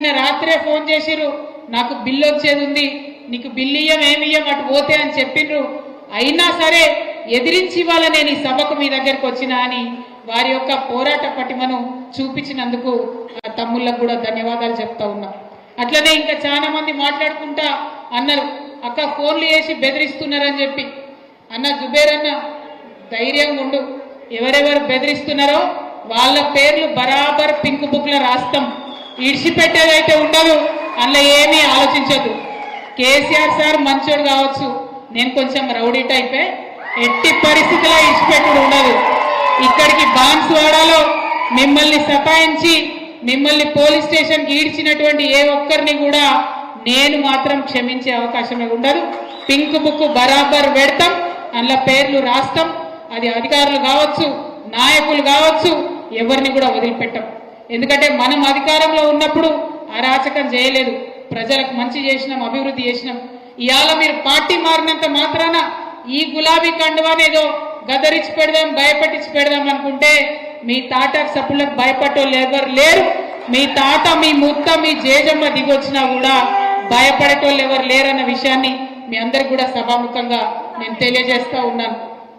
రాత్రే ఫోన్ చేసిర్రు, నాకు బిల్లు వచ్చేది ఉంది, నీకు బిల్లు ఏమియ్యం అటు పోతే అని చెప్పిండ్రు. అయినా సరే ఎదిరించి వాళ్ళ నేను ఈ సభకు మీ దగ్గరకు వచ్చినా అని వారి యొక్క పోరాట పటిమను చూపించినందుకు ఆ తమ్ముళ్ళకు కూడా ధన్యవాదాలు చెప్తా ఉన్నా. అట్లనే ఇంకా చాలా మంది మాట్లాడుకుంటా అన్నారు, అక్క ఫోన్లు చేసి బెదిరిస్తున్నారని చెప్పి. అన్న జుబేర్ అన్న ధైర్యంగా ఉండు, ఎవరెవరు బెదిరిస్తున్నారో వాళ్ళ పేర్లు బరాబర్ పింక్ బుక్ లో రాస్తాం, ఇడిచిపెట్టేదైతే ఉండదు, అందులో ఏమీ ఆలోచించదు. కేసీఆర్ సార్ మంచోడు కావచ్చు, నేను కొంచెం రౌడీ టైపే, ఎట్టి పరిస్థితిలో ఇడిచిపెట్టుడు ఉండదు. ఇక్కడికి బాన్స్వాడలో మిమ్మల్ని సతాయించి మిమ్మల్ని పోలీస్ స్టేషన్కి ఈడ్చినటువంటి ఏ ఒక్కరిని కూడా నేను మాత్రం క్షమించే అవకాశమే ఉండదు. పింక్ బుక్ బరాబర్ పెడతాం, అందులో పేర్లు రాస్తాం. అది అధికారులు కావచ్చు, నాయకులు కావచ్చు, ఎవరిని కూడా వదిలిపెట్టాం. ఎందుకంటే మనం అధికారంలో ఉన్నప్పుడు అరాచకం చేయలేదు, ప్రజలకు మంచి చేసినాం, అభివృద్ధి చేసినాం. ఇవాళ మీరు పార్టీ మారినంత మాత్రాన ఈ గులాబీ కండువానేదో గదరించి పెడదాం, భయపెట్టించి పెడదాం అనుకుంటే మీ తాట సప్పులకు భయపడేవాళ్ళు ఎవరు లేరు. మీ తాత, మీ ముత్త, మీ జేజమ్మ దిగొచ్చినా కూడా భయపడేటోళ్ళు ఎవరు లేరన్న విషయాన్ని మీ అందరికి కూడా సభాముఖంగా నేను తెలియజేస్తా ఉన్నాను.